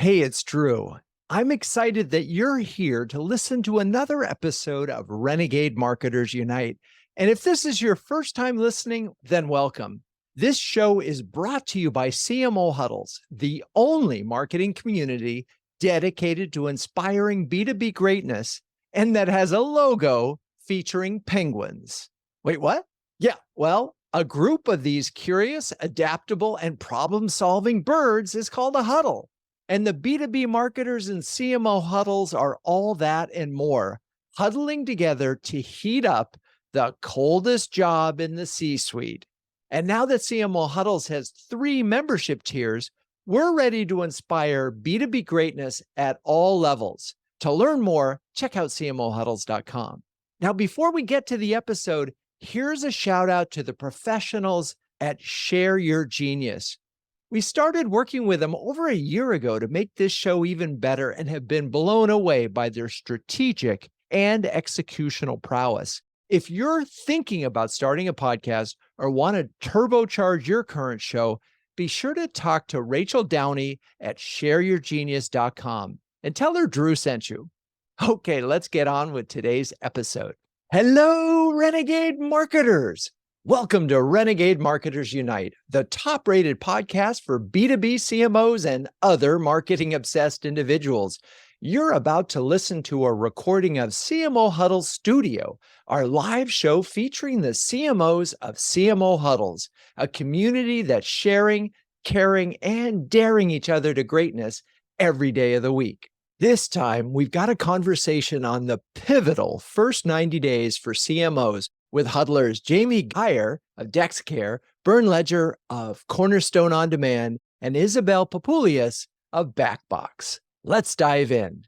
Hey, it's Drew. I'm excited that you're here to listen to another episode of Renegade Marketers Unite. And if this is your first time listening, then welcome. This show is brought to you by CMO Huddles, the only marketing community dedicated to inspiring B2B greatness and that has a logo featuring penguins. Wait, what? Yeah, well, a group of these curious, adaptable, and problem-solving birds is called a huddle. And the B2B marketers and CMO huddles are all that and more, huddling together to heat up the coldest job in the C-suite. And now that CMO Huddles has 3 membership tiers, we're ready to inspire B2B greatness at all levels. To learn more, check out cmohuddles.com. Now, before we get to the episode, here's a shout out to the professionals at Share Your Genius. We started working with them over a year ago to make this show even better and have been blown away by their strategic and executional prowess. If you're thinking about starting a podcast or want to turbocharge your current show, be sure to talk to Rachel Downey at shareyourgenius.com and tell her Drew sent you. Okay, let's get on with today's episode. Hello, Renegade Marketers. Welcome to Renegade Marketers Unite, the top-rated podcast for B2B CMOs and other marketing-obsessed individuals. You're about to listen to a recording of CMO Huddles Studio, our live show featuring the CMOs of CMO Huddles, a community that's sharing, caring, and daring each other to greatness every day of the week. This time, we've got a conversation on the pivotal first 90 days for CMOs with huddlers Jamie Gier of DexCare, Bernd of Cornerstone OnDemand, and Isabelle Papoulias of BackBox. Let's dive in.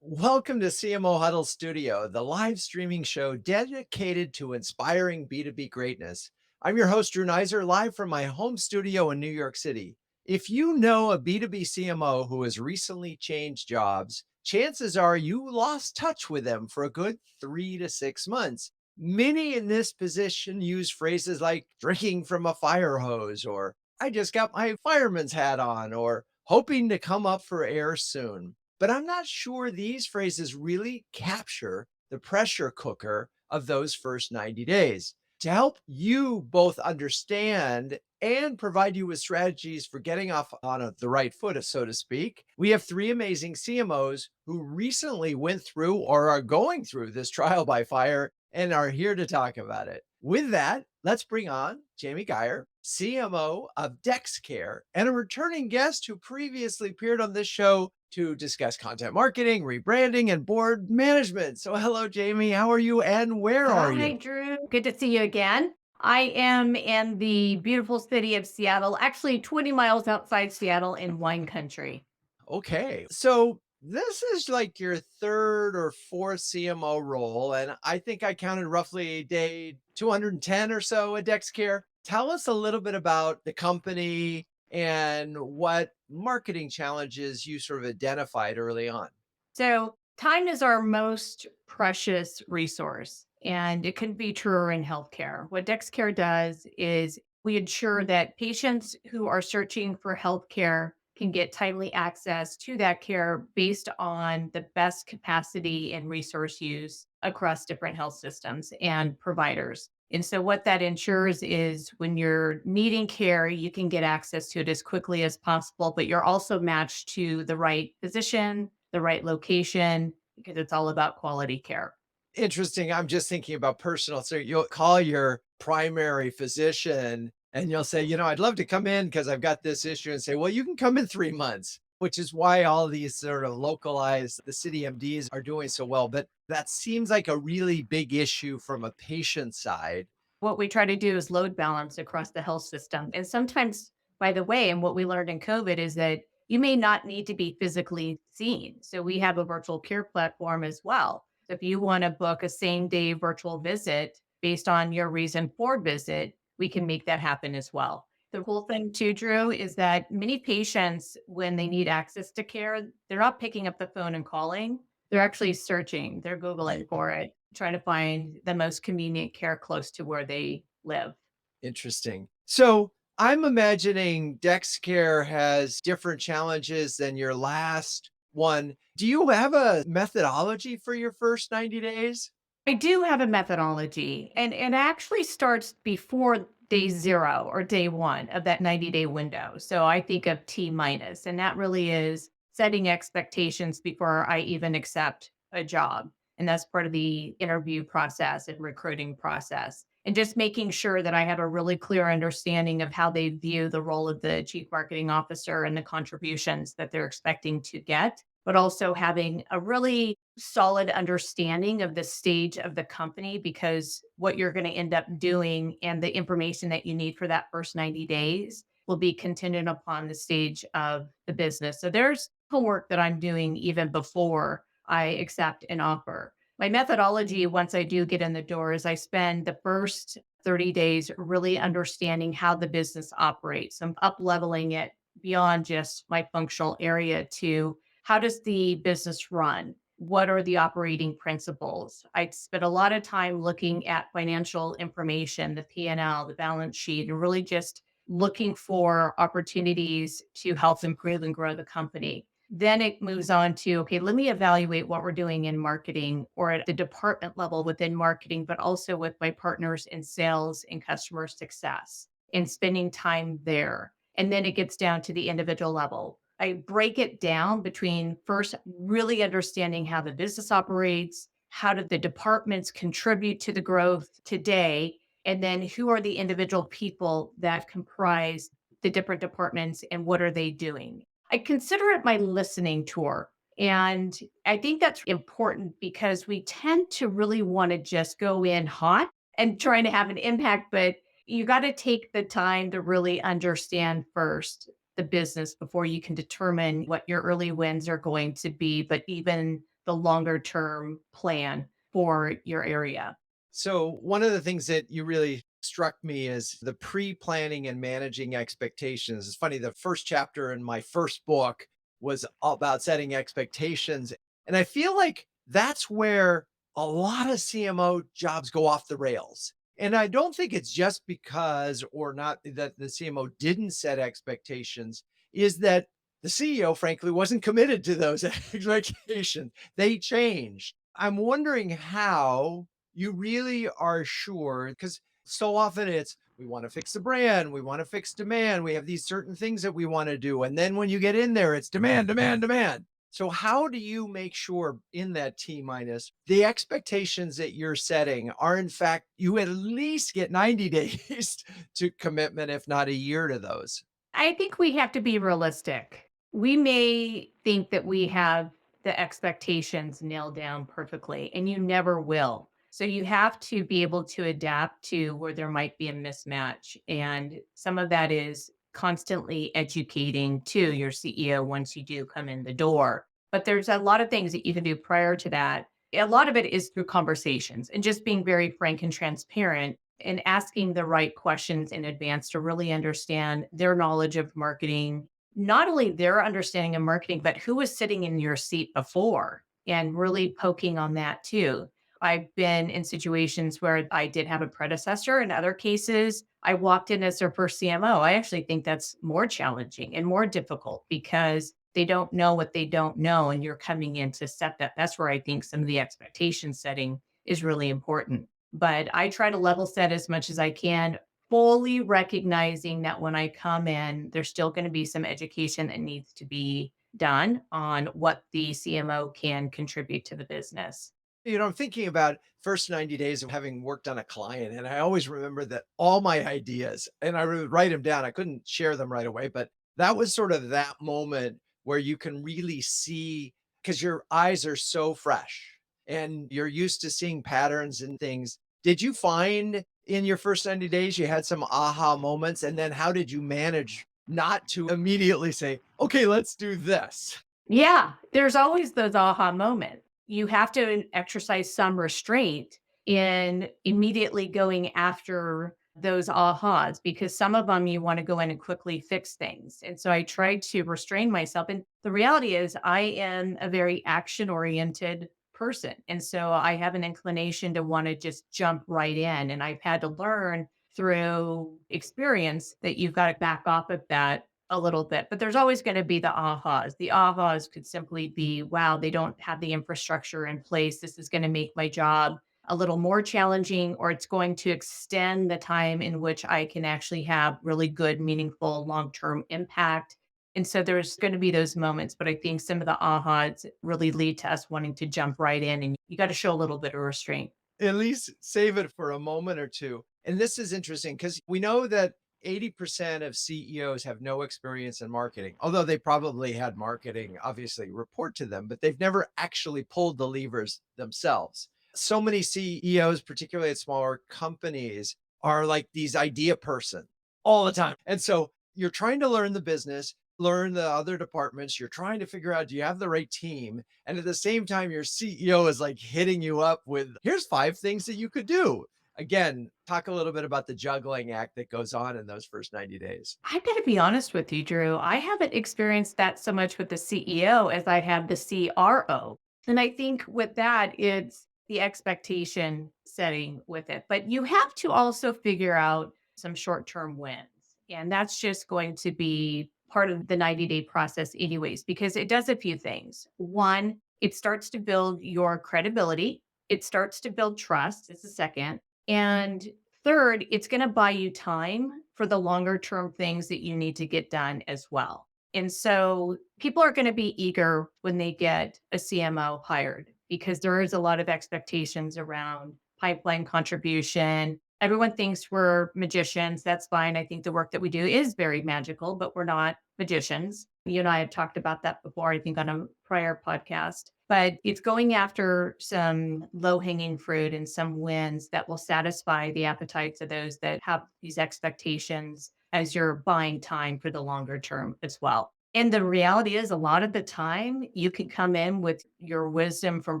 Welcome to CMO Huddle Studio, the live streaming show dedicated to inspiring B2B greatness. I'm your host, Drew Neiser, live from my home studio in New York City. If you know a B2B CMO who has recently changed jobs, chances are you lost touch with them for a good 3 to 6 months. Many in this position use phrases like drinking from a fire hose, or I just got my fireman's hat on, or hoping to come up for air soon. But I'm not sure these phrases really capture the pressure cooker of those first 90 days. To help you both understand and provide you with strategies for getting off on the right foot, so to speak, we have 3 amazing CMOs who recently went through or are going through this trial by fire and are here to talk about it. With that, let's bring on Jamie Gier, CMO of DexCare, and a returning guest who previously appeared on this show to discuss content marketing, rebranding, and board management. So hello, Jamie. How are you and where are you? Hi, Drew. Good to see you again. I am in the beautiful city of Seattle, actually 20 miles outside Seattle in wine country. Okay. So this is like your 3rd or 4th CMO role. And I think I counted roughly day 210 or so at DexCare. Tell us a little bit about the company and what marketing challenges you sort of identified early on. So, time is our most precious resource, and it couldn't be truer in healthcare. What DexCare does is we ensure that patients who are searching for healthcare can get timely access to that care based on the best capacity and resource use across different health systems and providers. And so, what that ensures is when you're needing care, you can get access to it as quickly as possible, but you're also matched to the right physician, the right location, because it's all about quality care. Interesting. I'm just thinking about personal. So you'll call your primary physician and you'll say, I'd love to come in because I've got this issue, and say, well, you can come in 3 months, which is why all these sort of localized, the city MDs are doing so well. But that seems like a really big issue from a patient side. What we try to do is load balance across the health system. And sometimes, by the way, and what we learned in COVID is that you may not need to be physically seen. So we have a virtual care platform as well. So if you want to book a same day virtual visit based on your reason for visit, we can make that happen as well. The cool thing too, Drew, is that many patients, when they need access to care, they're not picking up the phone and calling. They're actually searching, they're Googling for it, trying to find the most convenient care close to where they live. Interesting. So I'm imagining DexCare has different challenges than your last one. Do you have a methodology for your first 90 days? I do have a methodology, and it actually starts before day 0 or day 1 of that 90-day window. So I think of T minus, and that really is setting expectations before I even accept a job. And that's part of the interview process and recruiting process. And just making sure that I have a really clear understanding of how they view the role of the chief marketing officer and the contributions that they're expecting to get, but also having a really solid understanding of the stage of the company, because what you're going to end up doing and the information that you need for that first 90 days will be contingent upon the stage of the business. So there's homework that I'm doing even before I accept an offer. My methodology, once I do get in the door, is I spend the first 30 days really understanding how the business operates. I'm up leveling it beyond just my functional area to how does the business run? What are the operating principles? I spent a lot of time looking at financial information, the P&L, the balance sheet, and really just looking for opportunities to help improve and grow the company. Then it moves on to, okay, let me evaluate what we're doing in marketing or at the department level within marketing, but also with my partners in sales and customer success and spending time there. And then it gets down to the individual level. I break it down between first really understanding how the business operates, how do the departments contribute to the growth today, and then who are the individual people that comprise the different departments and what are they doing. I consider it my listening tour. And I think that's important because we tend to really want to just go in hot and trying to have an impact, but you got to take the time to really understand first the business before you can determine what your early wins are going to be, but even the longer term plan for your area. So, one of the things that you really struck me is the pre planning and managing expectations. It's funny, the first chapter in my first book was all about setting expectations. And I feel like that's where a lot of CMO jobs go off the rails. And I don't think it's just because, or not that the CMO didn't set expectations, is that the CEO, frankly, wasn't committed to those expectations. They changed. I'm wondering how you really are sure, because so often it's we want to fix the brand, we want to fix demand, we have these certain things that we want to do. And then when you get in there, it's demand, demand, demand. So, how do you make sure in that T minus the expectations that you're setting are, in fact, you at least get 90 days to commitment, if not a year to those? I think we have to be realistic. We may think that we have the expectations nailed down perfectly, and you never will. So you have to be able to adapt to where there might be a mismatch. And some of that is constantly educating to your CEO once you do come in the door. But there's a lot of things that you can do prior to that. A lot of it is through conversations and just being very frank and transparent and asking the right questions in advance to really understand their knowledge of marketing, not only their understanding of marketing, but who was sitting in your seat before and really poking on that too. I've been in situations where I did have a predecessor. In other cases, I walked in as their first CMO. I actually think that's more challenging and more difficult because they don't know what they don't know. And you're coming in to set that. That's where I think some of the expectation setting is really important. But I try to level set as much as I can, fully recognizing that when I come in, there's still going to be some education that needs to be done on what the CMO can contribute to the business. I'm thinking about first 90 days of having worked on a client, and I always remember that all my ideas, and I would write them down. I couldn't share them right away, but that was sort of that moment where you can really see because your eyes are so fresh and you're used to seeing patterns and things. Did you find in your first 90 days you had some aha moments? And then how did you manage not to immediately say, okay, let's do this? Yeah, there's always those aha moments. You have to exercise some restraint in immediately going after those ahas because some of them you want to go in and quickly fix things. And so I try to restrain myself. And the reality is, I am a very action oriented person. And so I have an inclination to want to just jump right in. And I've had to learn through experience that you've got to back off of that a little bit. But there's always going to be the ahas. The ahas could simply be, wow, they don't have the infrastructure in place. This is going to make my job a little more challenging, or it's going to extend the time in which I can actually have really good, meaningful, long term impact. And so there's going to be those moments, but I think some of the ahas really lead to us wanting to jump right in, and you got to show a little bit of restraint. At least save it for a moment or two. And this is interesting because we know that 80% of CEOs have no experience in marketing, although they probably had marketing obviously report to them, but they've never actually pulled the levers themselves. So many CEOs, particularly at smaller companies, are like these idea person all the time. And so you're trying to learn the business, learn the other departments. You're trying to figure out, do you have the right team? And at the same time, your CEO is like hitting you up with, here's 5 things that you could do. Again, talk a little bit about the juggling act that goes on in those first 90 days. I've got to be honest with you, Drew. I haven't experienced that so much with the CEO as I have the CRO. And I think with that, it's the expectation setting with it. But you have to also figure out some short term wins. And that's just going to be part of the 90-day process, anyways, because it does a few things. One, it starts to build your credibility, it starts to build trust. It's the second. And third, it's going to buy you time for the longer term things that you need to get done as well. And so people are going to be eager when they get a CMO hired because there is a lot of expectations around pipeline contribution. Everyone thinks we're magicians. That's fine. I think the work that we do is very magical, but we're not magicians. You and I have talked about that before, I think on a prior podcast. But it's going after some low hanging fruit and some wins that will satisfy the appetites of those that have these expectations as you're buying time for the longer term as well. And the reality is, a lot of the time, you can come in with your wisdom from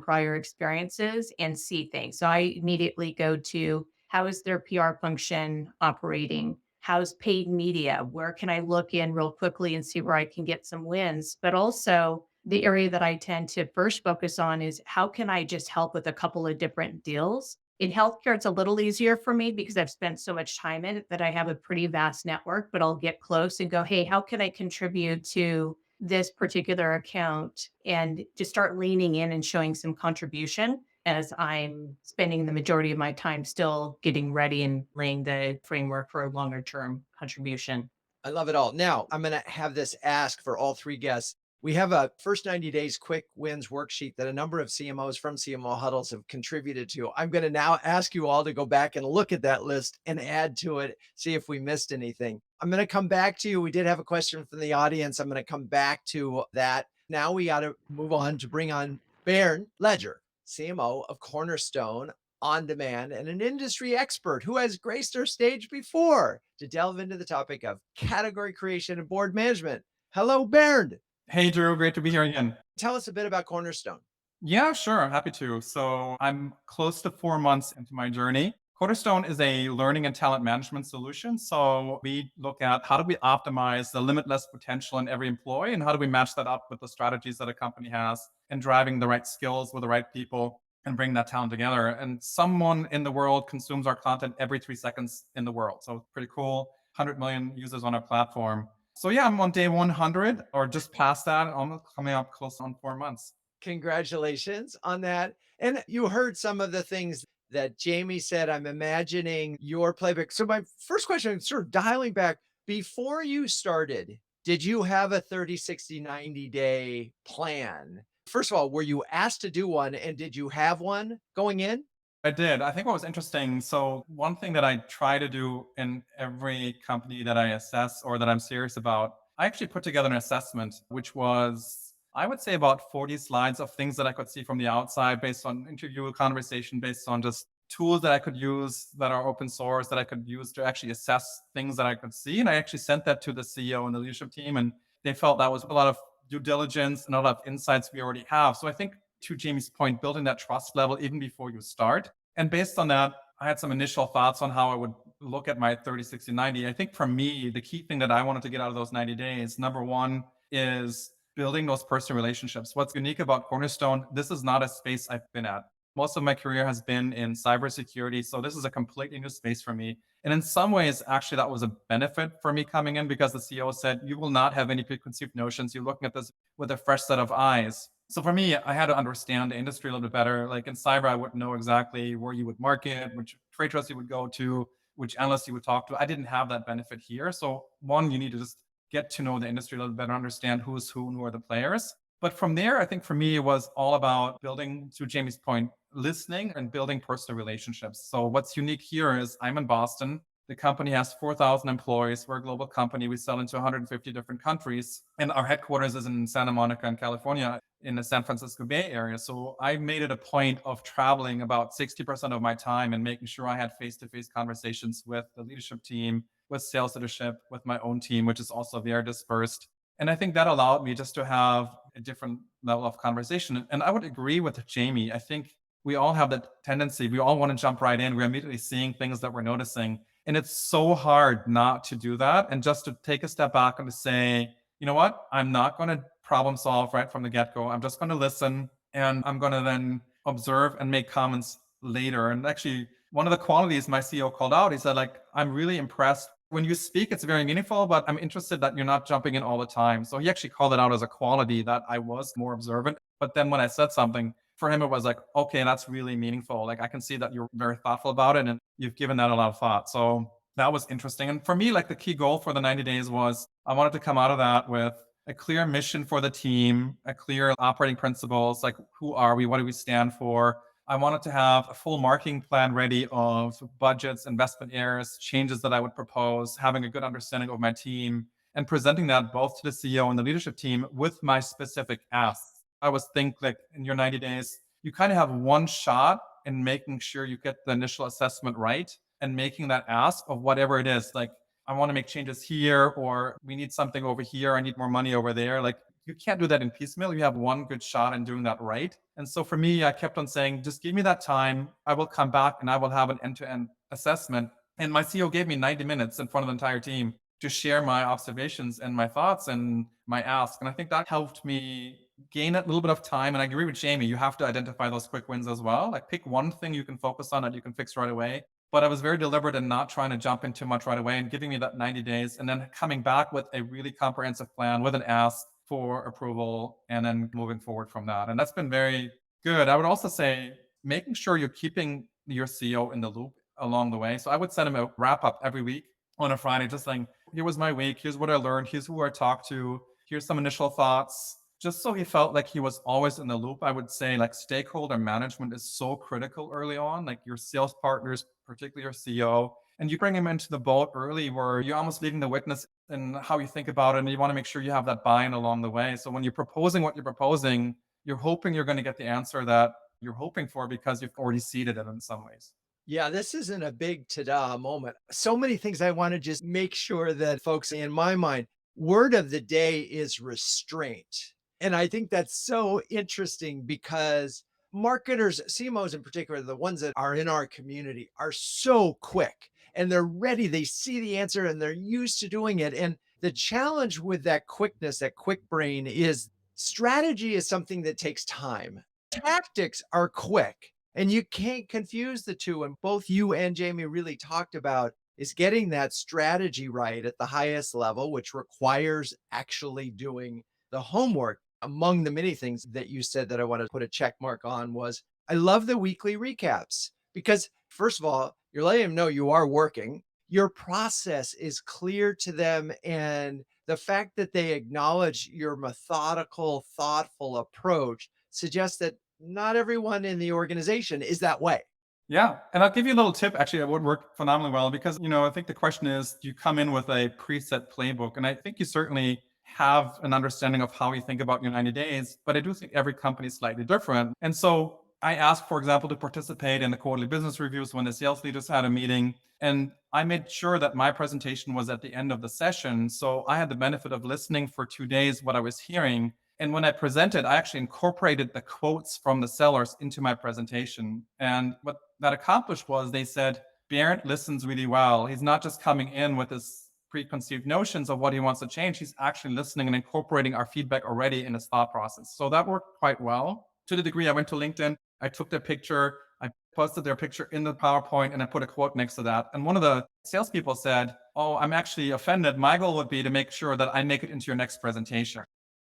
prior experiences and see things. So I immediately go to, how is their PR function operating? How's paid media? Where can I look in real quickly and see where I can get some wins? But also, the area that I tend to first focus on is, how can I just help with a couple of different deals? In healthcare, it's a little easier for me because I've spent so much time in it that I have a pretty vast network, but I'll get close and go, hey, how can I contribute to this particular account, and just start leaning in and showing some contribution as I'm spending the majority of my time still getting ready and laying the framework for a longer term contribution. I love it all. Now, I'm going to have this ask for all 3 guests. We have a first 90 days quick wins worksheet that a number of CMOs from CMO huddles have contributed to. I'm going to now ask you all to go back and look at that list and add to it, see if we missed anything. I'm going to come back to you. We did have a question from the audience. I'm going to come back to that. Now we got to move on to bring on Bernd Ledger, CMO of Cornerstone OnDemand, and an industry expert who has graced our stage before to delve into the topic of category creation and board management. Hello, Bernd. Hey, Drew, great to be here again. Tell us a bit about Cornerstone. Yeah, sure. Happy to. So I'm close to 4 months into my journey. Cornerstone is a learning and talent management solution. So we look at, how do we optimize the limitless potential in every employee, and how do we match that up with the strategies that a company has, and driving the right skills with the right people and bring that talent together. And someone in the world consumes our content every 3 seconds in the world. So pretty cool. 100 million users on our platform. So yeah, I'm on day 100 or just past that, almost coming up close on 4 months. Congratulations on that. And you heard some of the things that Jamie said. I'm imagining your playbook. So, my first question, sort of dialing back, before you started, did you have a 30, 60, 90-day plan? First of all, were you asked to do one, and did you have one going in? I did. I think what was interesting. So one thing that I try to do in every company that I assess or that I'm serious about, I actually put together an assessment, which was, I would say, about 40 slides of things that I could see from the outside based on interview conversation, based on just tools that I could use that are open source that I could use to actually assess things that I could see. And I actually sent that to the CEO and the leadership team, and they felt that was a lot of due diligence and a lot of insights we already have. So I think, to Jamie's point, building that trust level even before you start. And based on that, I had some initial thoughts on how I would look at my 30, 60, 90. I think for me, the key thing that I wanted to get out of those 90 days, number one, is building those personal relationships. What's unique about Cornerstone, this is not a space I've been at. Most of my career has been in cybersecurity. So this is a completely new space for me. And in some ways, actually, that was a benefit for me coming in because the CEO said, you will not have any preconceived notions. You're looking at this with a fresh set of eyes. So for me, I had to understand the industry a little bit better. Like in cyber, I wouldn't know exactly where you would market, which trade shows you would go to, which analysts you would talk to. I didn't have that benefit here. So one, you need to just get to know the industry a little better, understand who's who and who are the players. But from there, I think for me, it was all about building, to Jamie's point, listening and building personal relationships. So what's unique here is I'm in Boston. The company has 4,000 employees. We're a global company. We sell into 150 different countries. And our headquarters is in Santa Monica in California, in the San Francisco Bay Area. So I made it a point of traveling about 60% of my time and making sure I had face-to-face conversations with the leadership team, with sales leadership, with my own team, which is also very dispersed. And I think that allowed me just to have a different level of conversation. And I would agree with Jamie. I think we all have that tendency. We all want to jump right in. We're immediately seeing things that we're noticing. And it's so hard not to do that and just to take a step back and to say, you know what? I'm not going to problem solve right from the get-go. I'm just going to listen and I'm going to then observe and make comments later. And actually, one of the qualities my CEO called out, he said, like, I'm really impressed. When you speak, it's very meaningful, but I'm interested that you're not jumping in all the time. So he actually called it out as a quality that I was more observant. But then when I said something, for him, it was like, okay, that's really meaningful. Like I can see that you're very thoughtful about it and you've given that a lot of thought. So that was interesting. And for me, like the key goal for the 90 days was I wanted to come out of that with a clear mission for the team, a clear operating principles, like who are we? What do we stand for? I wanted to have a full marketing plan ready of budgets, investment areas, changes that I would propose, having a good understanding of my team, and presenting that both to the CEO and the leadership team with my specific asks. I always think like in your 90 days, you kind of have one shot in making sure you get the initial assessment right and making that ask of whatever it is. Like, I want to make changes here, or we need something over here. I need more money over there. Like, you can't do that in piecemeal. You have one good shot in doing that right. And so for me, I kept on saying, just give me that time. I will come back and I will have an end-to-end assessment. And my CEO gave me 90 minutes in front of the entire team to share my observations and my thoughts and my ask. And I think that helped me gain a little bit of time. And I agree with Jamie, you have to identify those quick wins as well. Like pick one thing you can focus on that you can fix right away. But I was very deliberate in not trying to jump in too much right away and giving me that 90 days and then coming back with a really comprehensive plan with an ask for approval and then moving forward from that. And that's been very good. I would also say making sure you're keeping your CEO in the loop along the way. So I would send him a wrap up every week on a Friday, just saying, here was my week. Here's what I learned. Here's who I talked to. Here's some initial thoughts. Just so he felt like he was always in the loop. I would say like stakeholder management is so critical early on, like your sales partners, particularly your CEO, and you bring him into the boat early where you're almost leading the witness in how you think about it. And you want to make sure you have that buy-in along the way. So when you're proposing what you're proposing, you're hoping you're going to get the answer that you're hoping for because you've already seeded it in some ways. Yeah, this isn't a big ta-da moment. So many things I want to just make sure that folks in my mind, word of the day is restraint. And I think that's so interesting because marketers, CMOs in particular, the ones that are in our community are so quick and they're ready. They see the answer and they're used to doing it. And the challenge with that quickness, that quick brain is strategy is something that takes time. Tactics are quick. And you can't confuse the two. And both you and Jamie really talked about is getting that strategy right at the highest level, which requires actually doing the homework. Among the many things that you said that I want to put a check mark on was I love the weekly recaps because, first of all, you're letting them know you are working. Your process is clear to them. And the fact that they acknowledge your methodical, thoughtful approach suggests that not everyone in the organization is that way. Yeah. And I'll give you a little tip. Actually, it would work phenomenally well because, I think the question is, do you come in with a preset playbook? And I think you certainly have an understanding of how you think about your 90 days, but I do think every company is slightly different. And so I asked, for example, to participate in the quarterly business reviews when the sales leaders had a meeting. And I made sure that my presentation was at the end of the session. So I had the benefit of listening for 2 days what I was hearing. And when I presented, I actually incorporated the quotes from the sellers into my presentation. And what that accomplished was they said, Bernd listens really well. He's not just coming in with his preconceived notions of what he wants to change. He's actually listening and incorporating our feedback already in his thought process. So that worked quite well. To the degree I went to LinkedIn, I took their picture, I posted their picture in the PowerPoint, and I put a quote next to that. And one of the salespeople said, "Oh, I'm actually offended. My goal would be to make sure that I make it into your next presentation."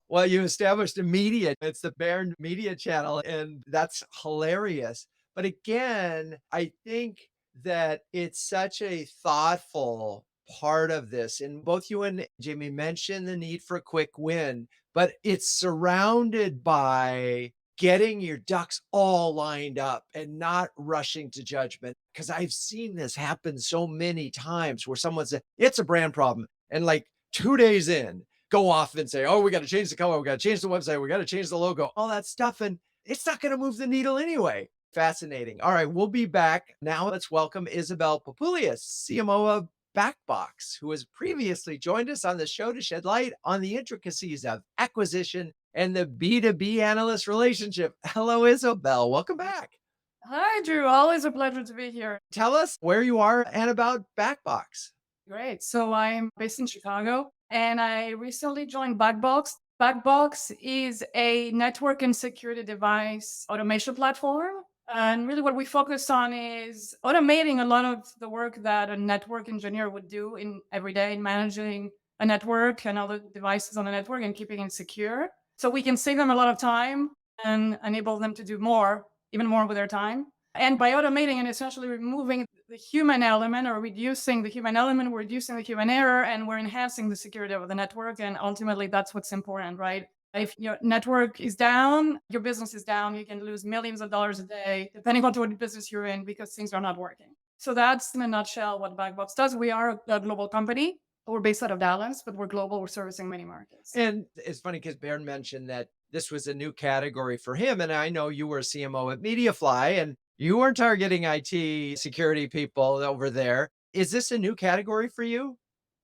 Well, you established a media. It's the Bernd media channel, and that's hilarious. But again, I think that it's such a thoughtful part of this. And both you and Jamie mentioned the need for a quick win, but it's surrounded by getting your ducks all lined up and not rushing to judgment. Because I've seen this happen so many times where someone said, it's a brand problem. And like 2 days in, go off and say, oh, we got to change the color, we got to change the website, we got to change the logo, all that stuff. And it's not going to move the needle anyway. Fascinating. All right, we'll be back. Now let's welcome Isabelle Papoulias, CMO of BackBox, who has previously joined us on the show to shed light on the intricacies of acquisition and the B2B analyst relationship. Hello, Isabelle. Welcome back. Hi, Drew. Always a pleasure to be here. Tell us where you are and about BackBox. Great. So I'm based in Chicago and I recently joined BackBox. BackBox is a network and security device automation platform. And really what we focus on is automating a lot of the work that a network engineer would do in every day in managing a network and other devices on the network and keeping it secure. So we can save them a lot of time and enable them to do more, even more with their time. And by automating and essentially removing the human element or reducing the human element, we're reducing the human error and we're enhancing the security of the network. And ultimately, that's what's important, right? If your network is down, your business is down, you can lose millions of dollars a day, depending on what business you're in, because things are not working. So that's in a nutshell what BackBox does. We are a global company. We're based out of Dallas, but we're global. We're servicing many markets. And it's funny because Bernd mentioned that this was a new category for him. And I know you were a CMO at MediaFly and you weren't targeting IT security people over there. Is this a new category for you?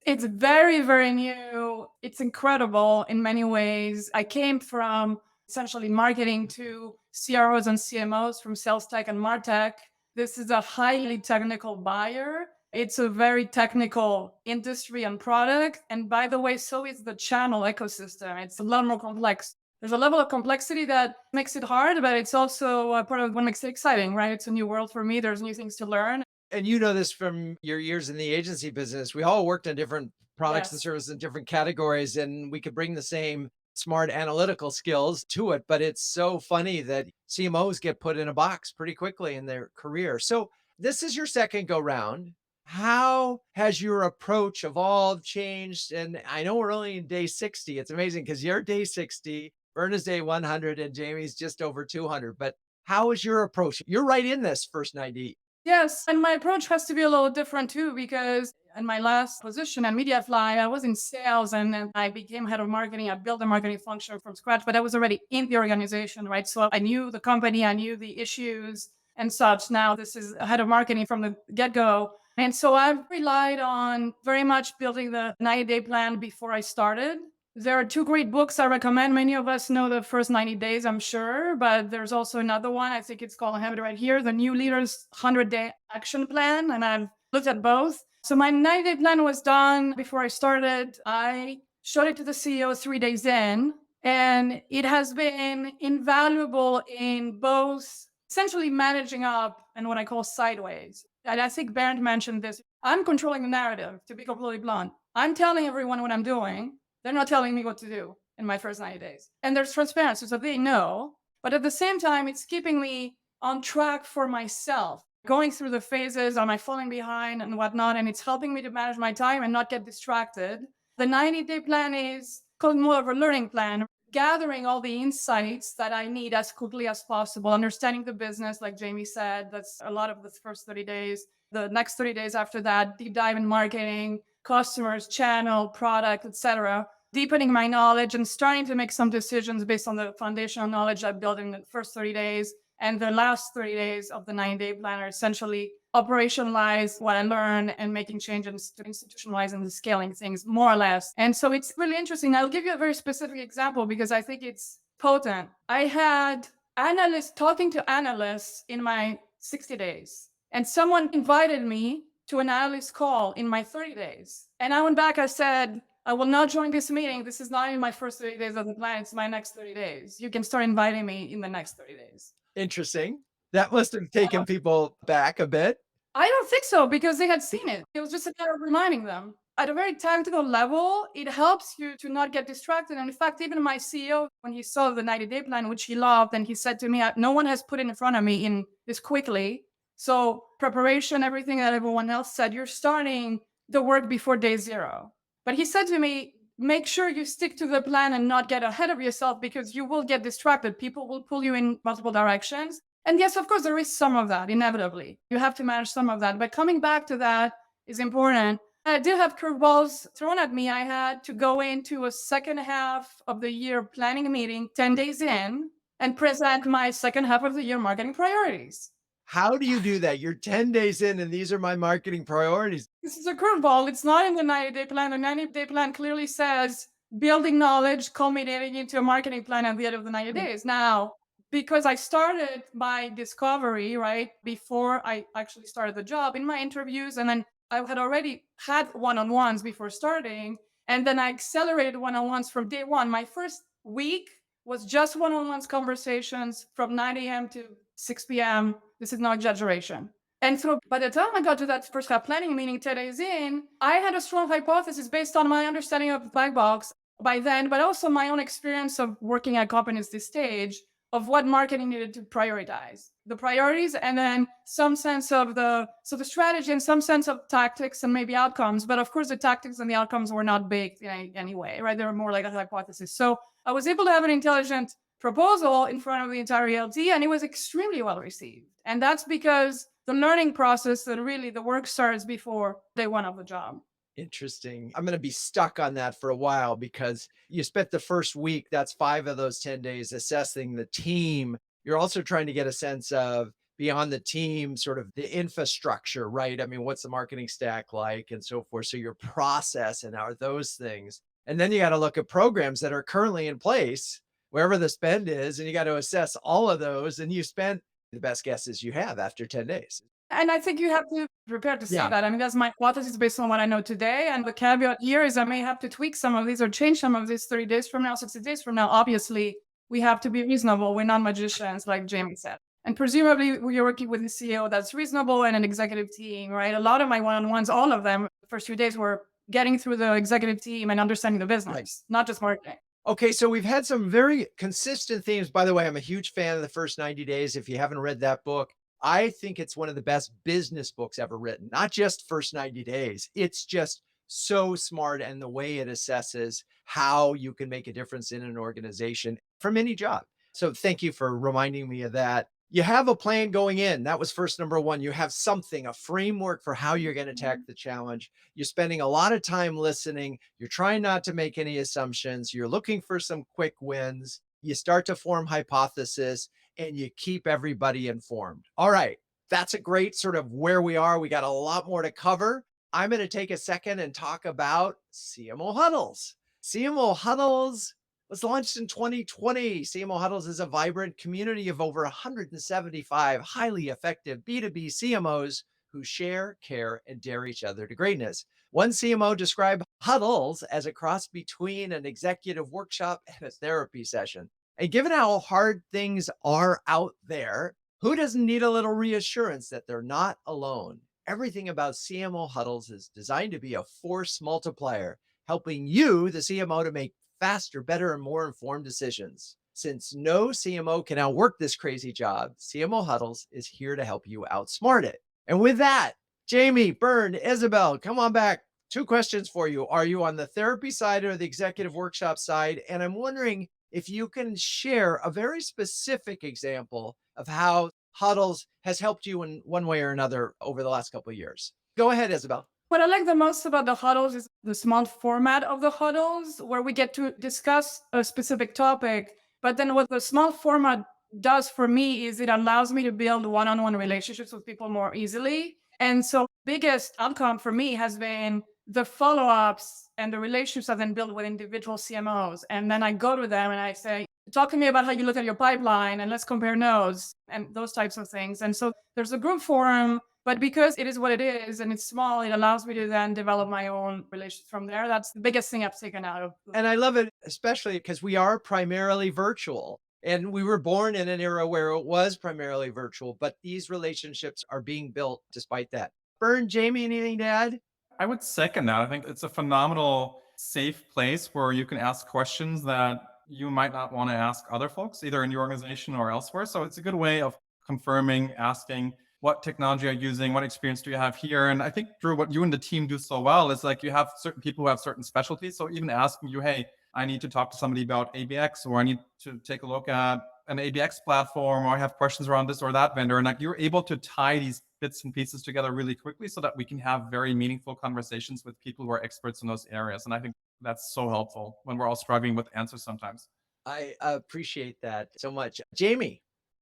It's very, very new. It's incredible in many ways. I came from essentially marketing to CROs and CMOs from sales tech and MarTech. This is a highly technical buyer. It's a very technical industry and product. And by the way, so is the channel ecosystem. It's a lot more complex. There's a level of complexity that makes it hard, but it's also a part of what makes it exciting, right? It's a new world for me. There's new things to learn. And you know this from your years in the agency business. We all worked on different products and Yes. services in different categories, and we could bring the same smart analytical skills to it. But it's so funny that CMOs get put in a box pretty quickly in their career. So this is your second go round. How has your approach evolved, changed? And I know we're only in day 60. It's amazing because you're day 60, Bernd is day 100, and Jamie's just over 200. But how is your approach? You're right in this first 90. Yes, and my approach has to be a little different too, because in my last position at MediaFly, I was in sales and then I became head of marketing. I built a marketing function from scratch, but I was already in the organization, right? So I knew the company, I knew the issues and such. Now this is a head of marketing from the get-go. And so I've relied on very much building the 90-day plan before I started. There are two great books I recommend. Many of us know the first 90 days, I'm sure, but there's also another one. I think it's called, I have it right here, The New Leader's 100-Day Action Plan. And I've looked at both. So my 90-day plan was done before I started. I showed it to the CEO 3 days in, and it has been invaluable in both essentially managing up and what I call sideways. And I think Bernd mentioned this. I'm controlling the narrative, to be completely blunt. I'm telling everyone what I'm doing. They're not telling me what to do in my first 90 days. And there's transparency, so they know. But at the same time, it's keeping me on track for myself, going through the phases, am I falling behind and whatnot, and it's helping me to manage my time and not get distracted. The 90-day plan is called more of a learning plan, gathering all the insights that I need as quickly as possible, understanding the business, like Jamie said, that's a lot of the first 30 days. The next 30 days after that, deep dive in marketing, customers, channel, product, etc. Deepening my knowledge and starting to make some decisions based on the foundational knowledge I built in the first 30 days. And the last 30 days of the 90-day plan are essentially operationalize what I learned and making changes to institutionalize and scaling things more or less. And so it's really interesting. I'll give you a very specific example because I think it's potent. I had analysts talking to analysts in my 60 days, and someone invited me to an analyst call in my 30 days. And I went back, I said, I will not join this meeting. This is not in my first 30 days of the plan. It's my next 30 days. You can start inviting me in the next 30 days. Interesting. That must have taken people back a bit. I don't think so because they had seen it. It was just a matter of reminding them. At a very tactical level, it helps you to not get distracted. And in fact, even my CEO, when he saw the 90-day plan, which he loved, and he said to me, no one has put it in front of me in this quickly. So preparation, everything that everyone else said, you're starting the work before day 0. But he said to me, make sure you stick to the plan and not get ahead of yourself because you will get distracted. People will pull you in multiple directions. And yes, of course, there is some of that, inevitably. You have to manage some of that. But coming back to that is important. I did have curveballs thrown at me. I had to go into a second half of the year planning meeting 10 days in and present my second half of the year marketing priorities. How do you do that? You're 10 days in and these are my marketing priorities. This is a curveball. It's not in the 90-day plan. The 90-day plan clearly says building knowledge, culminating into a marketing plan at the end of the 90 days. Now, because I started my discovery, right, before I actually started the job in my interviews, and then I had already had one-on-ones before starting, and then I accelerated one-on-ones from day 1. My first week was just one-on-ones conversations from 9 a.m. to 6 p.m. This is no exaggeration. And so by the time I got to that first half planning meeting 10 days in, I had a strong hypothesis based on my understanding of BackBox by then, but also my own experience of working at companies this stage of what marketing needed to prioritize. The priorities and then some sense of the strategy and some sense of tactics and maybe outcomes. But of course, the tactics and the outcomes were not baked in any way, right? They were more like a hypothesis. So I was able to have an intelligent proposal in front of the entire ELT, and it was extremely well received. And that's because the learning process and really the work starts before day 1 of the job. Interesting. I'm going to be stuck on that for a while because you spent the first week, that's 5 of those 10 days assessing the team. You're also trying to get a sense of beyond the team, sort of the infrastructure, right? I mean, what's the marketing stack like and so forth. So your process and how are those things. And then you got to look at programs that are currently in place, wherever the spend is, and you got to assess all of those. And you spent the best guesses you have after 10 days. And I think you have to prepare to say Yeah. that. I mean, that's my hypothesis based on what I know today. And the caveat here is I may have to tweak some of these or change some of these 30 days from now, 60 days from now. Obviously, we have to be reasonable. We're not magicians, like Jamie said. And presumably, we're working with a CEO that's reasonable and an executive team, right? A lot of my one-on-ones, all of them, the first few days were getting through the executive team and understanding the business, Right. not just marketing. Okay, so we've had some very consistent themes. By the way, I'm a huge fan of The First 90 Days. If you haven't read that book, I think it's one of the best business books ever written, not just First 90 Days. It's just so smart and the way it assesses how you can make a difference in an organization from any job. So thank you for reminding me of that. You have a plan going in. That was first number 1. You have something, a framework for how you're going to attack the challenge. You're spending a lot of time listening. You're trying not to make any assumptions. You're looking for some quick wins. You start to form hypothesis and you keep everybody informed. All right. That's a great sort of where we are. We got a lot more to cover. I'm going to take a second and talk about CMO huddles. CMO huddles was launched in 2020. CMO Huddles is a vibrant community of over 175 highly effective B2B CMOs who share, care, and dare each other to greatness. One CMO described huddles as a cross between an executive workshop and a therapy session. And given how hard things are out there, who doesn't need a little reassurance that they're not alone? Everything about CMO Huddles is designed to be a force multiplier, helping you, the CMO, to make faster, better, and more informed decisions. Since no CMO can outwork this crazy job, CMO Huddles is here to help you outsmart it. And with that, Jamie, Bernd, Isabelle, come on back. 2 questions for you. Are you on the therapy side or the executive workshop side? And I'm wondering if you can share a very specific example of how Huddles has helped you in one way or another over the last couple of years. Go ahead, Isabelle. What I like the most about the huddles is the small format of the huddles, where we get to discuss a specific topic. But then what the small format does for me is it allows me to build one-on-one relationships with people more easily. And so biggest outcome for me has been the follow-ups and the relationships I've then built with individual CMOs. And then I go to them and I say, talk to me about how you look at your pipeline and let's compare notes and those types of things. And so there's a group forum, but because it is what it is and it's small, it allows me to then develop my own relations from there. That's the biggest thing I've taken out of. And I love it, especially because we are primarily virtual. And we were born in an era where it was primarily virtual, but these relationships are being built despite that. Bernd, Jamie, anything to add? I would second that. I think it's a phenomenal, safe place where you can ask questions that you might not want to ask other folks, either in your organization or elsewhere. So it's a good way of confirming, asking, what technology are you using? What experience do you have here? And I think, Drew, what you and the team do so well is like you have certain people who have certain specialties. So even asking you, hey, I need to talk to somebody about ABX, or I need to take a look at an ABX platform, or I have questions around this or that vendor. And like you're able to tie these bits and pieces together really quickly so that we can have very meaningful conversations with people who are experts in those areas. And I think that's so helpful when we're all struggling with answers sometimes. I appreciate that so much. Jamie.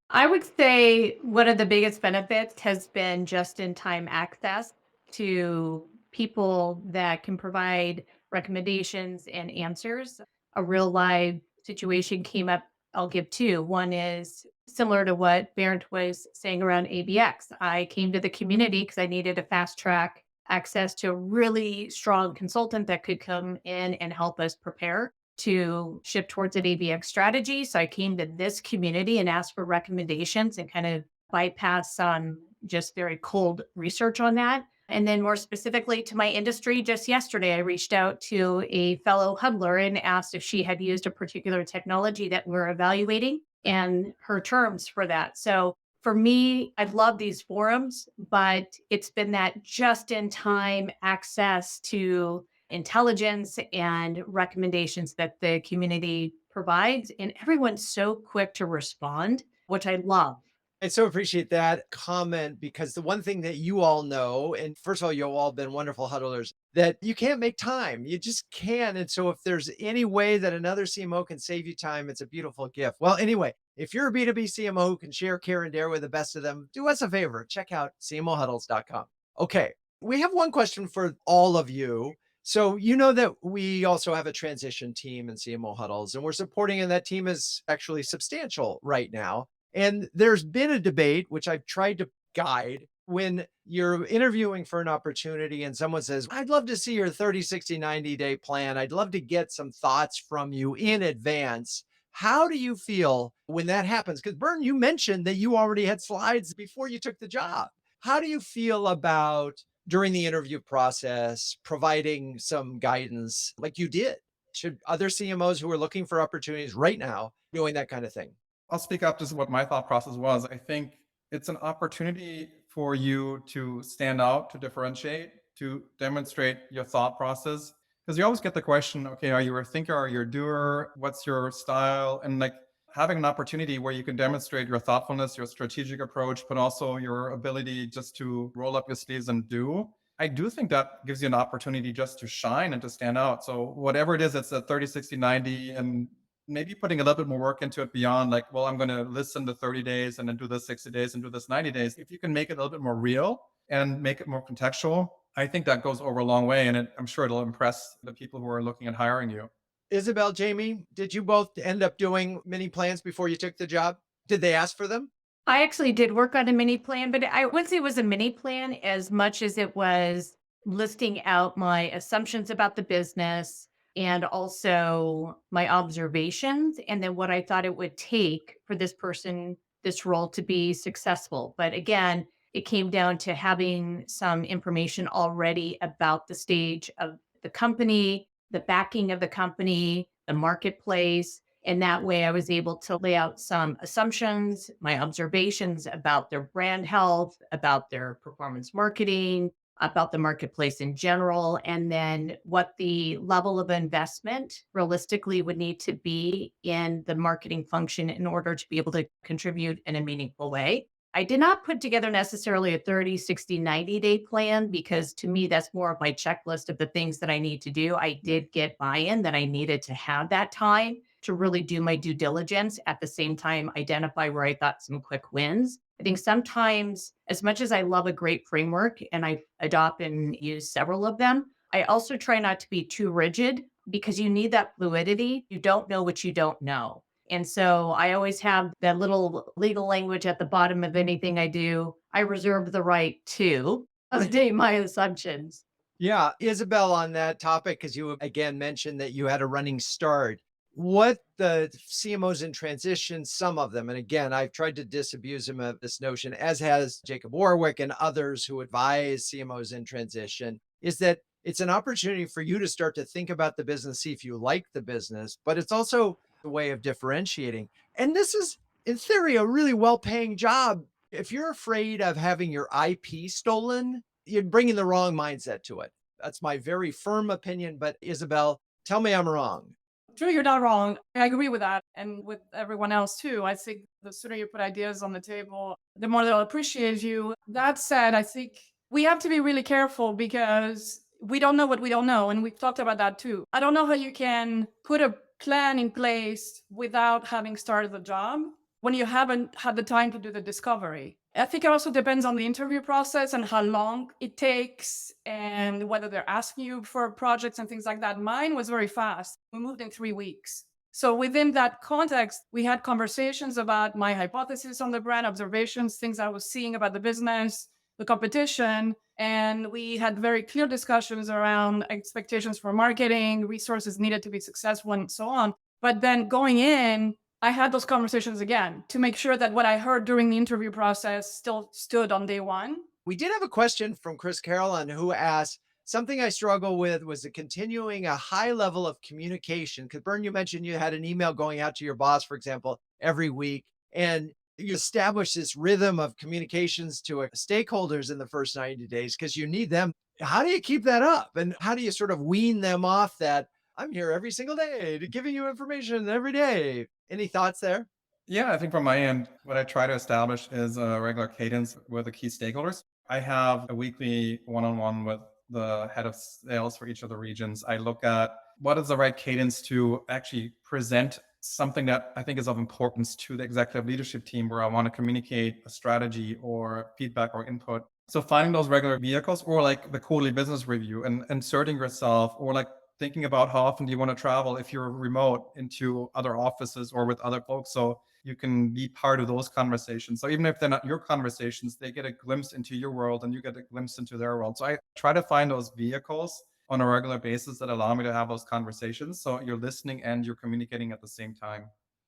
I would say one of the biggest benefits has been just in time access to people that can provide recommendations and answers. A real live situation came up. I'll give two. One is similar to what Bernd was saying around ABX. I came to the community because I needed a fast track access to a really strong consultant that could come in and help us prepare to shift towards an ABX strategy. So I came to this community and asked for recommendations and kind of bypass some just very cold research on that. And then more specifically to my industry, just yesterday, I reached out to a fellow huddler and asked if she had used a particular technology that we're evaluating and her terms for that. So for me, I love these forums, but it's been that just in time access to intelligence and recommendations that the community provides. And everyone's so quick to respond, which I love. I so appreciate that comment because the one thing that you all know, and first of all, you've all been wonderful huddlers, that you can't make time. You just can't. And so if there's any way that another CMO can save you time, it's a beautiful gift. Well, anyway, if you're a B2B CMO who can share, care, and dare with the best of them, do us a favor. Check out cmohuddles.com. Okay. We have one question for all of you. So you know that we also have a transition team in CMO huddles, and we're supporting, and that team is actually substantial right now. And there's been a debate, which I've tried to guide, when you're interviewing for an opportunity and someone says, I'd love to see your 30, 60, 90-day plan. I'd love to get some thoughts from you in advance. How do you feel when that happens? Because Bernd, you mentioned that you already had slides before you took the job. How do you feel about during the interview process, providing some guidance like you did? Should other CMOs who are looking for opportunities right now doing that kind of thing? I'll speak up just what my thought process was. I think it's an opportunity for you to stand out, to differentiate, to demonstrate your thought process. Because you always get the question, okay, are you a thinker, are you a doer? What's your style? And like having an opportunity where you can demonstrate your thoughtfulness, your strategic approach, but also your ability just to roll up your sleeves and do. I do think that gives you an opportunity just to shine and to stand out. So whatever it is, it's a 30, 60, 90, and maybe putting a little bit more work into it beyond like, well, I'm going to listen to 30 days and then do this 60 days and do this 90 days. If you can make it a little bit more real and make it more contextual, I think that goes over a long way. And I'm sure it'll impress the people who are looking at hiring you. Isabelle, Jamie, did you both end up doing mini plans before you took the job? Did they ask for them? I actually did work on a mini plan, but I wouldn't say it was a mini plan as much as it was listing out my assumptions about the business and also my observations, and then what I thought it would take for this person, this role to be successful. But again, it came down to having some information already about the stage of the company, the backing of the company, the marketplace. And that way I was able to lay out some assumptions, my observations about their brand health, about their performance marketing, about the marketplace in general, and then what the level of investment realistically would need to be in the marketing function in order to be able to contribute in a meaningful way. I did not put together necessarily a 30, 60, 90-day plan because to me, that's more of my checklist of the things that I need to do. I did get buy-in that I needed to have that time to really do my due diligence, at the same time, identify where I thought some quick wins. I think sometimes, as much as I love a great framework and I adopt and use several of them, I also try not to be too rigid because you need that fluidity. You don't know what you don't know. And so I always have that little legal language at the bottom of anything I do. I reserve the right to update my assumptions. Yeah, Isabelle, on that topic, because you again mentioned that you had a running start. what the CMOs in transition, some of them, and again, I've tried to disabuse him of this notion, as has Jacob Warwick and others who advise CMOs in transition, is that it's an opportunity for you to start to think about the business, see if you like the business, but it's also a way of differentiating. And this is, in theory, a really well paying job. If you're afraid of having your IP stolen, you're bringing the wrong mindset to it. That's my very firm opinion. But Isabelle, tell me I'm wrong. Drew, you're not wrong. I agree with that. And with everyone else too. I think the sooner you put ideas on the table, the more they'll appreciate you. That said, I think we have to be really careful because we don't know what we don't know. And we've talked about that too. I don't know how you can put a plan in place without having started the job when you haven't had the time to do the discovery. I think it also depends on the interview process and how long it takes and whether they're asking you for projects and things like that. Mine was very fast. We moved in 3 weeks. So within that context, we had conversations about my hypothesis on the brand, observations, things I was seeing about the business, the competition. And we had very clear discussions around expectations for marketing, resources needed to be successful, and so on. But then going in, I had those conversations again to make sure that what I heard during the interview process still stood on day one. We did have a question from Chris Carolyn who asked, something I struggle with was the continuing a high level of communication. Because Bernd, you mentioned you had an email going out to your boss, for example, every week, and you establish this rhythm of communications to stakeholders in the first 90 days because you need them. How do you keep that up? And how do you sort of wean them off that I'm here every single day to giving you information every day? Any thoughts there? Yeah, I think from my end, what I try to establish is a regular cadence with the key stakeholders. I have a weekly one-on-one with the head of sales for each of the regions. I look at what is the right cadence to actually present something that I think is of importance to the executive leadership team, where I want to communicate a strategy or feedback or input. So finding those regular vehicles, or like the quarterly business review and inserting yourself, or like thinking about how often do you want to travel if you're remote into other offices or with other folks, so you can be part of those conversations. So even if they're not your conversations, they get a glimpse into your world and you get a glimpse into their world. So I try to find those vehicles on a regular basis that allow me to have those conversations, so you're listening and you're communicating at the same time.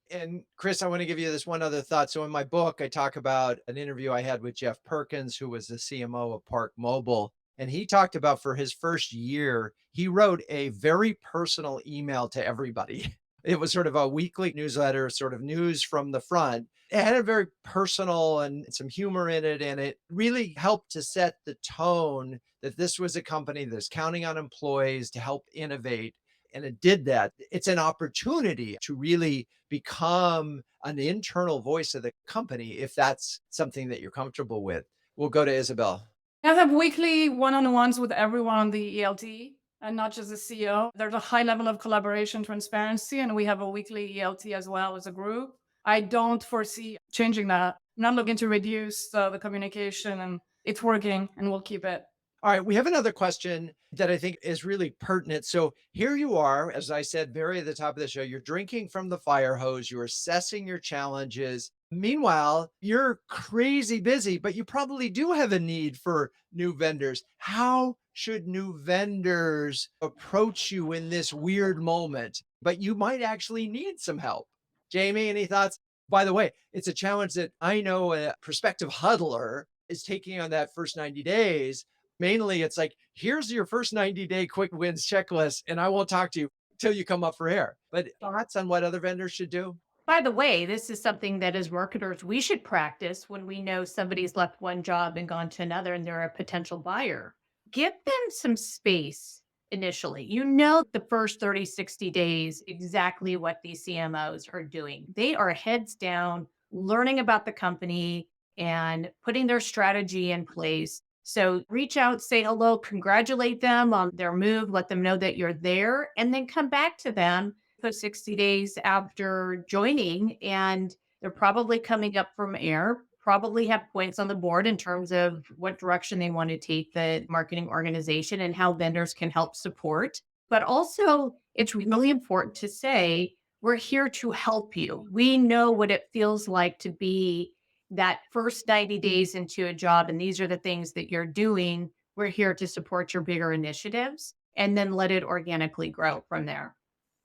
And Chris, I want to give you this one other thought. So in my book, I talk about an interview I had with Jeff Perkins, who was the CMO of Park Mobile. And he talked about for his first year, he wrote a very personal email to everybody. It was sort of a weekly newsletter, sort of news from the front. It had a very personal and some humor in it. And it really helped to set the tone that this was a company that's counting on employees to help innovate. And it did that. It's an opportunity to really become an internal voice of the company if that's something that you're comfortable with. We'll go to Isabelle. I have weekly one-on-ones with everyone on the ELT and not just the CEO. There's a high level of collaboration, transparency, and we have a weekly ELT as well as a group. I don't foresee changing that. I'm not looking to reduce the communication, and it's working, and we'll keep it. All right, we have another question that I think is really pertinent. So here you are, as I said, very at the top of the show, you're drinking from the fire hose, you're assessing your challenges. Meanwhile, you're crazy busy, but you probably do have a need for new vendors. How should new vendors approach you in this weird moment? But you might actually need some help. Jamie, any thoughts? By the way, it's a challenge that I know a prospective huddler is taking on that first 90 days. Mainly, it's like, here's your first 90-day quick wins checklist, and I won't talk to you till you come up for air. But thoughts on what other vendors should do? By the way, this is something that as marketers, we should practice when we know somebody's left one job and gone to another and they're a potential buyer. Give them some space initially. You know, the first 30, 60 days, exactly what these CMOs are doing. They are heads down, learning about the company and putting their strategy in place. So reach out, say hello, congratulate them on their move, let them know that you're there, and then come back to them for 60 days after joining. And they're probably coming up from air, probably have points on the board in terms of what direction they want to take the marketing organization and how vendors can help support. But also, it's really important to say, we're here to help you. We know what it feels like to be that first 90 days into a job, and these are the things that you're doing. We're here to support your bigger initiatives and then let it organically grow from there.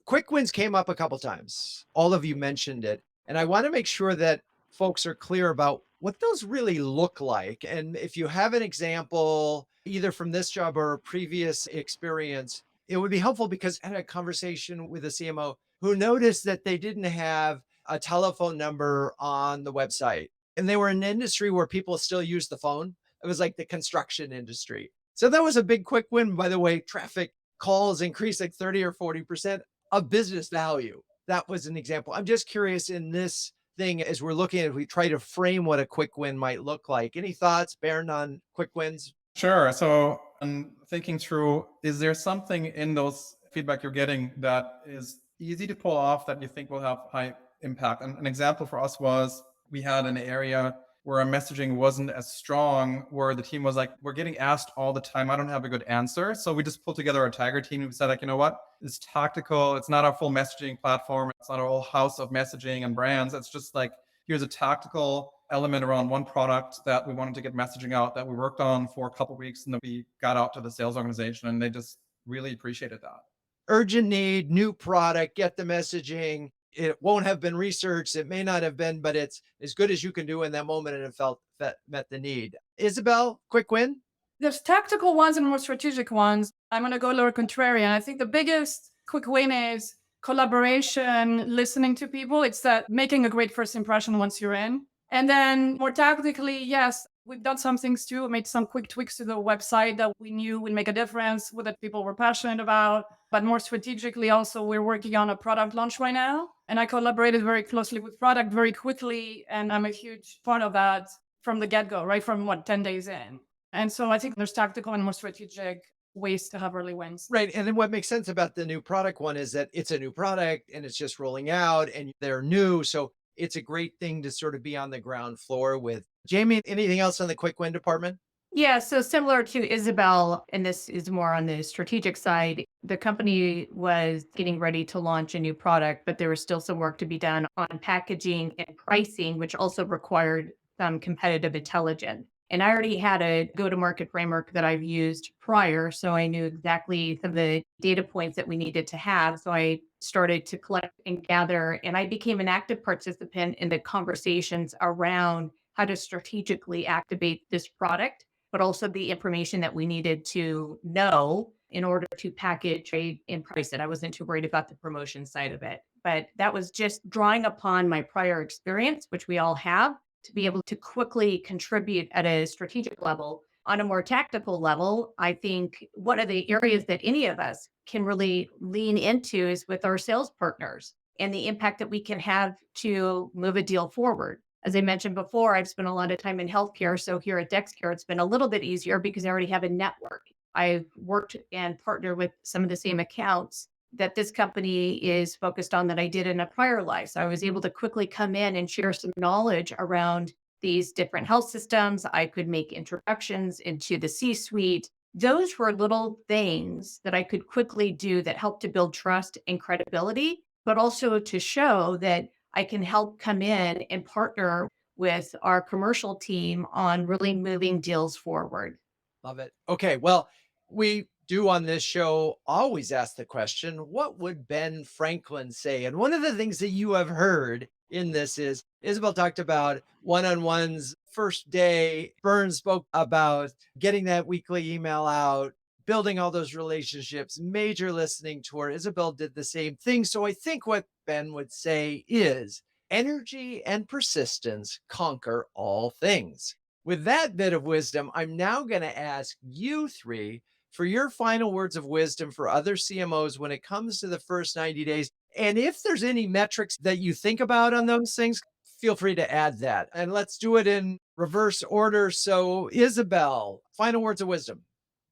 Quick wins came up a couple times. All of you mentioned it. And I want to make sure that folks are clear about what those really look like. And if you have an example, either from this job or a previous experience, it would be helpful because I had a conversation with a CMO who noticed that they didn't have a telephone number on the website. And they were in an industry where people still use the phone. It was like the construction industry. So that was a big quick win. By the way, traffic calls increased like 30 or 40% of business value. That was an example. I'm just curious in this thing as we're looking at, we try to frame what a quick win might look like. Any thoughts, Bernd, on quick wins? Sure. So I'm thinking through, is there something in those feedback you're getting that is easy to pull off that you think will have high impact? And an example for us was we had an area where our messaging wasn't as strong, where the team was like, we're getting asked all the time. I don't have a good answer. So we just pulled together a Tiger team. We said, like, you know what? It's tactical. It's not our full messaging platform. It's not our whole house of messaging and brands. It's just like, here's a tactical element around one product that we wanted to get messaging out that we worked on for a couple of weeks, and then we got out to the sales organization, and they just really appreciated that. Urgent need, new product, get the messaging. It won't have been researched. It may not have been, but it's as good as you can do in that moment. And it felt that met the need. Isabelle, quick win? There's tactical ones and more strategic ones. I'm going to go a little contrarian. I think the biggest quick win is collaboration, listening to people. It's that making a great first impression once you're in. And then more tactically, yes, we've done some things too. We made some quick tweaks to the website that we knew would make a difference, that people were passionate about. But more strategically, also, we're working on a product launch right now. And I collaborated very closely with product very quickly. And I'm a huge part of that from the get-go, right from 10 days in. And so I think there's tactical and more strategic ways to have early wins. Right. And then what makes sense about the new product one is that it's a new product and it's just rolling out and they're new. So it's a great thing to sort of be on the ground floor with. Jamie, anything else on the quick win department? Yeah, so similar to Isabelle, and this is more on the strategic side, the company was getting ready to launch a new product, but there was still some work to be done on packaging and pricing, which also required some competitive intelligence. And I already had a go-to-market framework that I've used prior, so I knew exactly some of the data points that we needed to have. So I started to collect and gather, and I became an active participant in the conversations around how to strategically activate this product, but also the information that we needed to know in order to package, trade, and price it. I wasn't too worried about the promotion side of it, but that was just drawing upon my prior experience, which we all have, to be able to quickly contribute at a strategic level. On a more tactical level, I think one of the areas that any of us can really lean into is with our sales partners and the impact that we can have to move a deal forward. As I mentioned before, I've spent a lot of time in healthcare. So here at DexCare, it's been a little bit easier because I already have a network. I've worked and partnered with some of the same accounts that this company is focused on that I did in a prior life. So I was able to quickly come in and share some knowledge around these different health systems. I could make introductions into the C-suite. Those were little things that I could quickly do that helped to build trust and credibility, but also to show that I can help come in and partner with our commercial team on really moving deals forward. Love it. Okay. Well, we do on this show always ask the question, what would Ben Franklin say? And one of the things that you have heard in this is Isabelle talked about one-on-ones first day. Bernd spoke about getting that weekly email out, building all those relationships, major listening tour. Isabelle did the same thing. So I think what Ben would say is energy and persistence conquer all things. With that bit of wisdom, I'm now going to ask you three for your final words of wisdom for other CMOs when it comes to the first 90 days. And if there's any metrics that you think about on those things, feel free to add that. And let's do it in reverse order. So, Isabelle, final words of wisdom.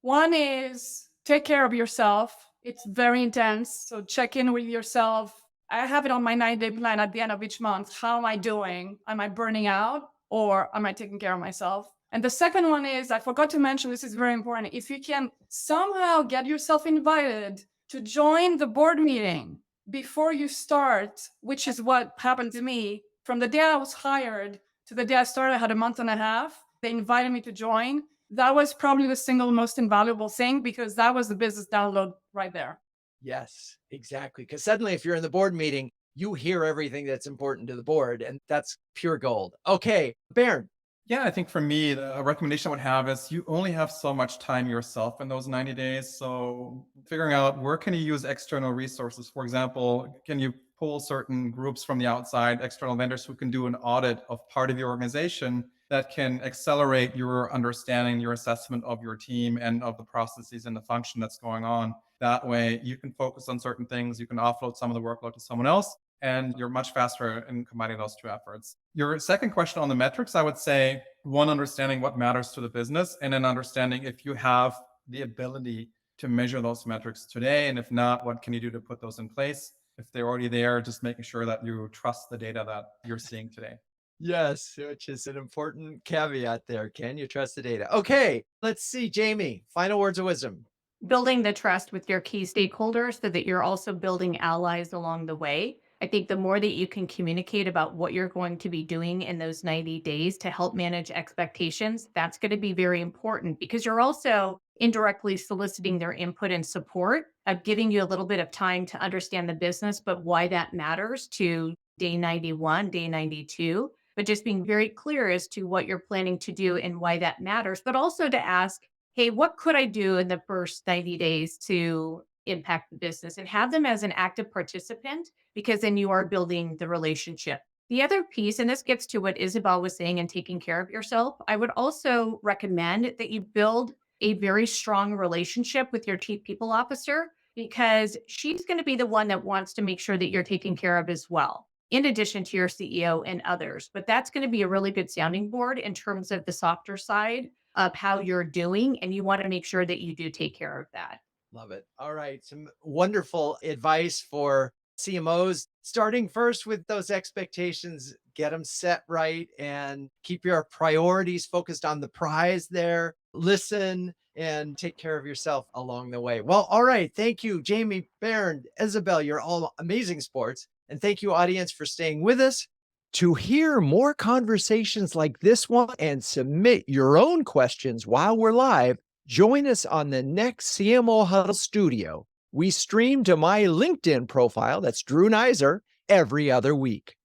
One is take care of yourself. It's very intense. So check in with yourself. I have it on my 9-day plan at the end of each month. How am I doing? Am I burning out or am I taking care of myself? And the second one is, I forgot to mention, this is very important. If you can somehow get yourself invited to join the board meeting before you start, which is what happened to me, from the day I was hired to the day I started, I had a month and a half. They invited me to join. That was probably the single most invaluable thing because that was the business download right there. Yes, exactly. Because suddenly, if you're in the board meeting, you hear everything that's important to the board, and that's pure gold. Okay, Bernd. Yeah, I think for me, the recommendation I would have is you only have so much time yourself in those 90 days. So figuring out where can you use external resources? For example, can you pull certain groups from the outside, external vendors who can do an audit of part of your organization that can accelerate your understanding, your assessment of your team and of the processes and the function that's going on. That way you can focus on certain things, you can offload some of the workload to someone else, and you're much faster in combining those two efforts. Your second question on the metrics, I would say one, understanding what matters to the business, and then understanding if you have the ability to measure those metrics today. And if not, what can you do to put those in place? If they're already there, just making sure that you trust the data that you're seeing today. Yes, which is an important caveat there. Can you trust the data? Okay, let's see, Jamie, final words of wisdom. Building the trust with your key stakeholders so that you're also building allies along the way. I think the more that you can communicate about what you're going to be doing in those 90 days to help manage expectations, that's going to be very important because you're also indirectly soliciting their input and support of giving you a little bit of time to understand the business, but why that matters to day 91, day 92, but just being very clear as to what you're planning to do and why that matters, but also to ask, hey, what could I do in the first 90 days to impact the business and have them as an active participant because then you are building the relationship. The other piece, and this gets to what Isabelle was saying and taking care of yourself, I would also recommend that you build a very strong relationship with your chief people officer because she's going to be the one that wants to make sure that you're taken care of as well, in addition to your CEO and others. But that's going to be a really good sounding board in terms of the softer side of how you're doing. And you want to make sure that you do take care of that. Love it. All right. Some wonderful advice for CMOs, starting first with those expectations, get them set right and keep your priorities focused on the prize there. Listen and take care of yourself along the way. Well, all right. Thank you, Jamie, Bernd, Isabelle. You're all amazing sports. And thank you, audience, for staying with us. To hear more conversations like this one and submit your own questions while we're live, join us on the next CMO Huddle Studio. We stream to my LinkedIn profile, that's Drew Neiser, every other week.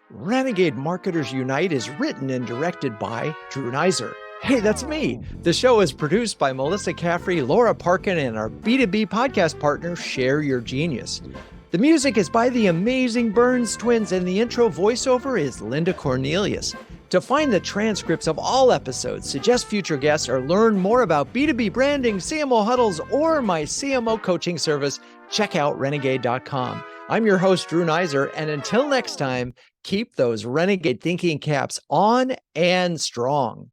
Renegade Marketers Unite is written and directed by Drew Neiser. Hey, that's me. The show is produced by Melissa Caffrey, Laura Parkin, and our B2B podcast partner, Share Your Genius. The music is by the amazing Burns twins, and the intro voiceover is Linda Cornelius. To find the transcripts of all episodes, suggest future guests, or learn more about B2B branding, CMO huddles, or my CMO coaching service, check out renegade.com. I'm your host, Drew Neiser, and until next time, keep those Renegade thinking caps on and strong.